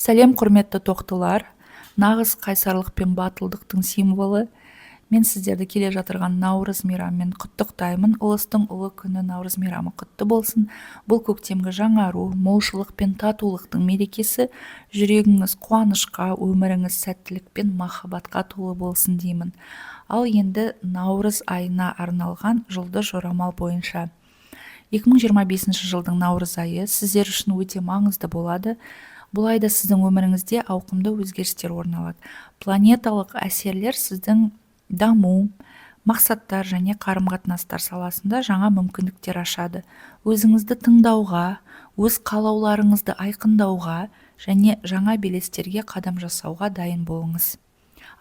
Сәлем құрметті тоқтылар, нағыз қайсарлық пен батылдықтың символы. Мен сіздерді келе жатырған Наурыз мейрамымен құттықтаймын. Ұлыстың ұлы күні Наурыз мейрамы құтты болсын. Бұл көктемгі жаңару, молшылық пен татулықтың мерекесі. Жүрегіңіз қуанышқа, өміріңіз сәттілік пен махаббатқа толы болсын деймін. Ал енді Наурыз айына арналған жылды жорамал бойынша. 2025 жылдың Наурыз айы сіздер үшін өте маңызды болады. Бұл айда сіздің өміріңізде ауқымды өзгерістер орын алады. Планеталық әсерлер сіздің даму, мақсаттар және қарым-қатынастар саласында жаңа мүмкіндіктер ашады. Өзіңізді тыңдауға, өз қалауларыңызды айқындауға және жаңа белестерге қадам жасауға дайын болыңыз.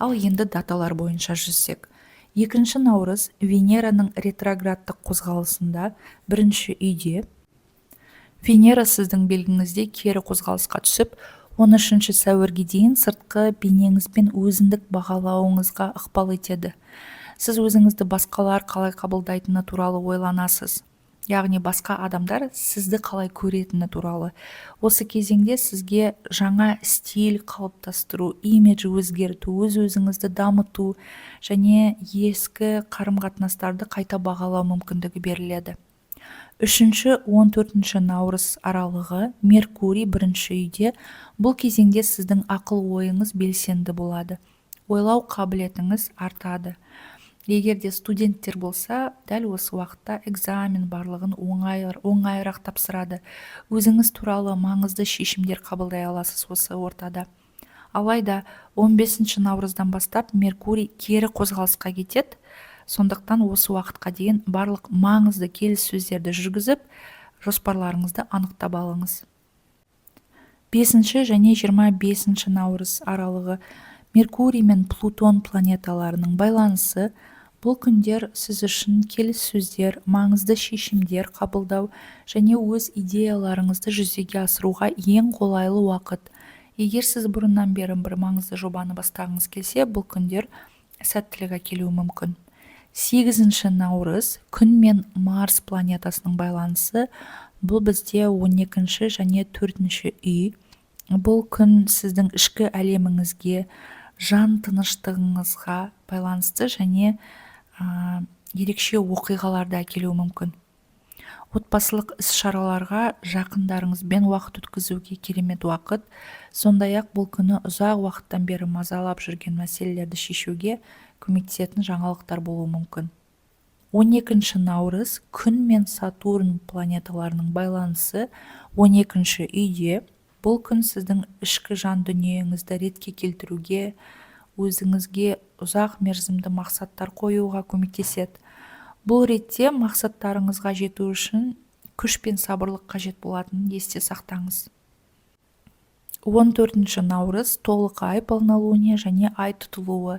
Ал енді даталар бойынша жүзсек. 2 наурыз Венераның ретроградтық қозғалысында 1 үйде. Венера сіздің белгіңізде кері қозғалысқа түсіп, 13 сәуірге дейін сыртқы бейнеңіз бен өзіндік бағалауыңызға ықпал етеді. Сіз өзіңізді басқалар қалай қабылдайтыны туралы ойланасыз. Яғни басқа адамдар сізді қалай көретіні туралы. Осы кезеңде сізге жаңа стиль қалыптастыру, имидж өзгерту, өз-өзіңізді дамыту және ескі қарым-қатынастарды қайта бағалау мүмкіндігі беріледі. 3-14 наурыз аралығы Меркурий 1 үйде. Бұл кезеңде сіздің ақыл ойыңыз белсенді болады. Ойлау қабілетіңіз артады. Егер де студенттер болса, дәл осы уақытта экзамен барлығын оңайырақ тапсырады. Өзіңіз туралы маңызды шешімдер қабылдай аласыз осы ортада. Алайда 15 наурыздан бастап Меркурий кері қозғалысқа кетеді. Сондықтан осы уақытқа дейін барлық маңызды келіссөздерді жүргізіп, жоспарларыңызды анықтап алыңыз. 5 және 25 наурыз аралығы Меркурий мен Плутон планеталарының байланысы. Бұл күндер сіз үшін келіссөздер, маңызды шешімдер қабылдау және өз идеяларыңызды жүзеге асыруға ең қолайлы уақыт. Егер сіз бұрыннан бері бір маңызды жобаны бастағыңыз келсе, бұл күндер сәттілік әкелуі мүмкін. 8 наурыз күн мен Марс планетасының байланысы. Бұл бізде 12 және 4 үй. Бұл күн сіздің ішкі әлеміңізге, жан тыныштығыңызға байланысты және ерекше оқиғаларды әкелуі мүмкін. Отбасылық іс-шараларға жақындарыңызбен уақыт өткізуге керемет уақыт. Сондай-ақ бұл күні ұзақ уақыттан бері мазалап жүрген мәселелерді шешуге көмектесетін жаңалықтар болуы мүмкін. 12 наурыз күн мен Сатурн планеталарының байланысы 12 үйде. Бұл күн сіздің ішкі жан дүниеңізді ретке келтіруге, өзіңізге ұзақ мерзімді мақсаттар қоюға көмектеседі. Бұл ретте мақсаттарыңызға жету үшін күш пен сабырлық қажет болатынын есте сақтаңыз. 14 наурыз толық ай полнолуние және ай тұтылуы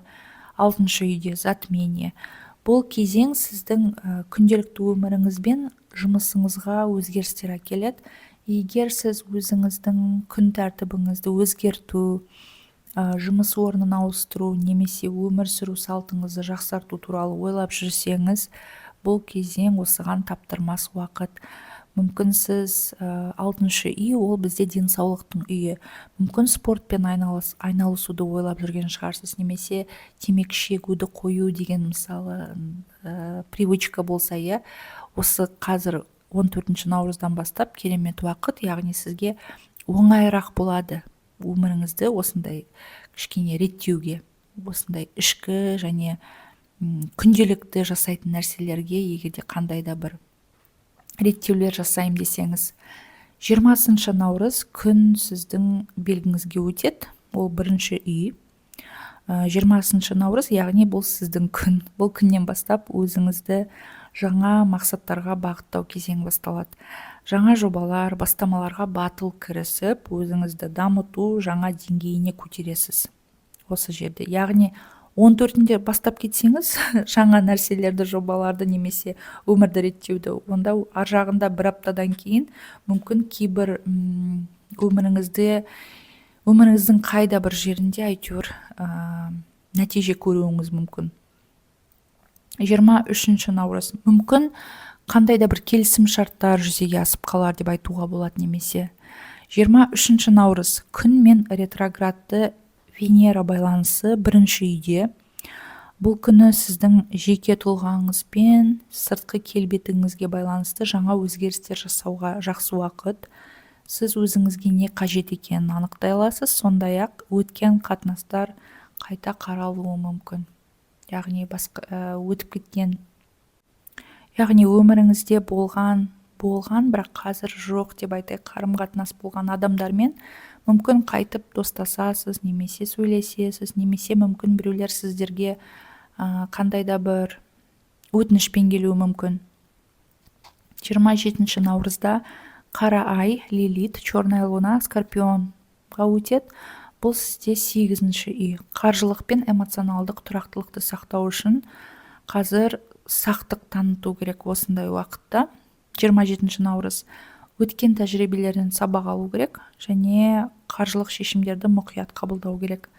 6 үйде затмение. Бұл кезең сіздің күнделікті өміріңіз бен жұмысыңызға өзгерістер әкеледі. Егер сіз өзіңіздің күн тәртібіңізді өзгерту, жұмыс орнын ауыстыру немесе өмір сүру салтыңызды жақсарту туралы ойлап жүрсеңіз, бұл кезең осыған таптырмас уақыт. Мүмкін сіз 6 үй, ол бізде денсаулықтың үйі. Мүмкін спортпен айналысуды ойлап жүрген шығарсыз, немесе темекі шегуді қою деген мысалы привычка болса, осы қазір 14 наурыздан бастап керемет уақыт, яғни сізге оңайырақ болады өміріңізді осындай кішкене реттеуге, осындай ішкі және күнделікті жасайтын нәрселерге егерде қандай да бір реттеулер жасайым десеңіз. 20 наурыз күн сіздің белгіңізге өтеді, ол 1 үй. 20 наурыз, яғни бұл сіздің күн. Бұл күннен бастап өзіңізді жаңа мақсаттарға бағыттау кезеңі басталады. Жаңа жобалар, бастамаларға батыл кірісіп, өзіңізді дамыту жаңа деңгейіне көтересіз. Осы жерде, яғни 14-інде бастап кетсеңіз, жаңа нәрселерді, жобаларды немесе өмірді реттеуді, онда ар жағында бір аптадан кейін мүмкін кейбір өміріңіздің қайда бір жерінде әйтеуір нәтиже көруіңіз мүмкін. 23 наурыз мүмкін қандай да бір келісім шарттар жүзеге асып қалар деп айтуға болады, немесе 23 наурыз күн мен ретроградты Венера байланысы бірінші үйде. Бұл күні сіздің жеке тұлғаңызбен сыртқы келбетіңізге байланысты жаңа өзгерістер жасауға жақсы уақыт. Сіз өзіңізге не қажет екенін анықтай аласыз, сондай-ақ өткен қатынастар қайта қаралуы мүмкін. Яғни өтіп кеткен, яғни өміріңізде болған, бірақ қазір жоқ деп айтайық, қарым-қатынас болған адамдармен мүмкін қайтып достасасыз, немесе сөйлесесіз, немесе мүмкін біреулер сіздерге қандай да бір өтінішпен келуі мүмккін. 27 наурызда қара ай, Лилит, черная луна, Скорпионға өтеді. Бұл сізде 8-ші үй. Қаржылық пен эмоционалдық тұрақтылықты сақтау үшін қазір сақтық таныту керек осындай уақытта. 27 наурыз өткен тәжірибелерден сабақ алу керек және қаржылық шешімдерді мұқият қабылдау керек.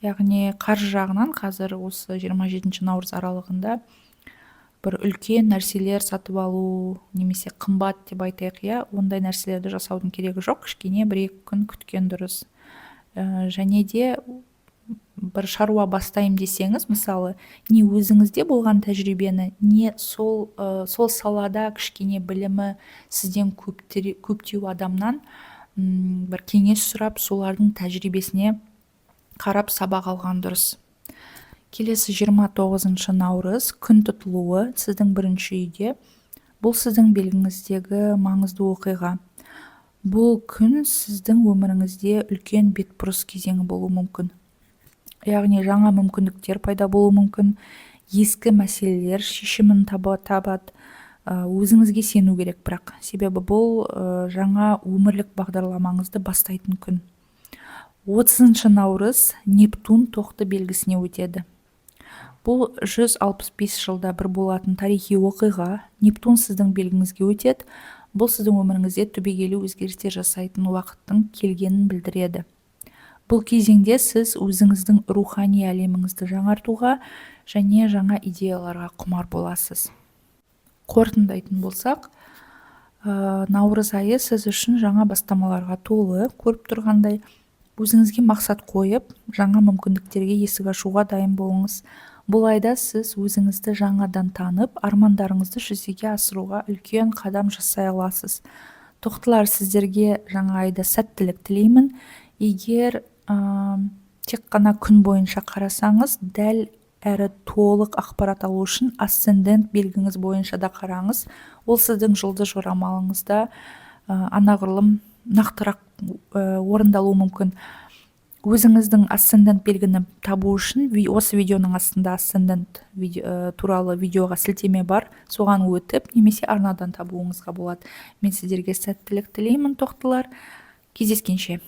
Яғни қаржы жағынан қазір осы 27 наурыз аралығында бір үлкен нәрселер сатып алу, немесе қымбат деп айтайық, ондай нәрселерді жасаудың керегі жоқ, кішкене 1-2 күн күткен дұрыс. Және де бір шаруа бастайым десеңіз, мысалы, не өзіңізде болған тәжірибені, не сол салада кішкене білімі сізден көптеу адамнан бір кеңес сұрап, солардың тәжірибесіне қарап сабақ алған дұрыс. Келесі 29 наурыз күн тұтылуы сіздің 1-ші үйде. Бұл сіздің белгіңіздегі маңызды оқиға. Бұл күн сіздің өміріңізде үлкен бетбұрыс кезеңі болуы мүмкін. Яғни жаңа мүмкіндіктер пайда болуы мүмкін, ескі мәселелер шешімін табады. Өзіңізге сену керек, бірақ себебі бұл жаңа өмірлік бағдарламаңызды бастайтын күн. 30 наурыз Нептун тоқты белгісіне өтеді. Бұл 165 жылда бір болатын тарихи оқиға. Нептун сіздің белгіңізге өтеді. Бұл сіздің өміріңізде түбегейлі өзгерістер жасайтын уақыттың келгенін білдіреді. Бұл кезеңде сіз өзіңіздің рухани әлеміңізді жаңартуға және жаңа идеяларға құмар боласыз. Қорытындайтын болсақ, наурыз айы сіз үшін жаңа бастамаларға толы. Көріп тұрғандай, өзіңізге мақсат қойып, жаңа мүмкіндіктерге есік ашуға дайын болыңыз. Бұл айда сіз өзіңізді жаңадан танып, армандарыңызды жүзеге асыруға үлкен қадам жасай аласыз. Тоқтылар, сіздерге жаңа айда сәттілік тілеймін. Егер тек қана күн бойынша қарасаңыз, дәл әрі толық ақпарат алу үшін асцендент белгіңіз бойынша да қараңыз. Ол сіздің жұлдыз жорамалыңызда анағұрлым нақтырақ орындалуы мүмкін. Өзіңіздің асцендент белгіні табу үшін осы видеоның астында асцендент туралы видеоға сілтеме бар, соған өтіп, немесе арнадан табуыңызға болады. Мен сіздерге сәттілік тілеймін, тоқтылар. Кездескенше.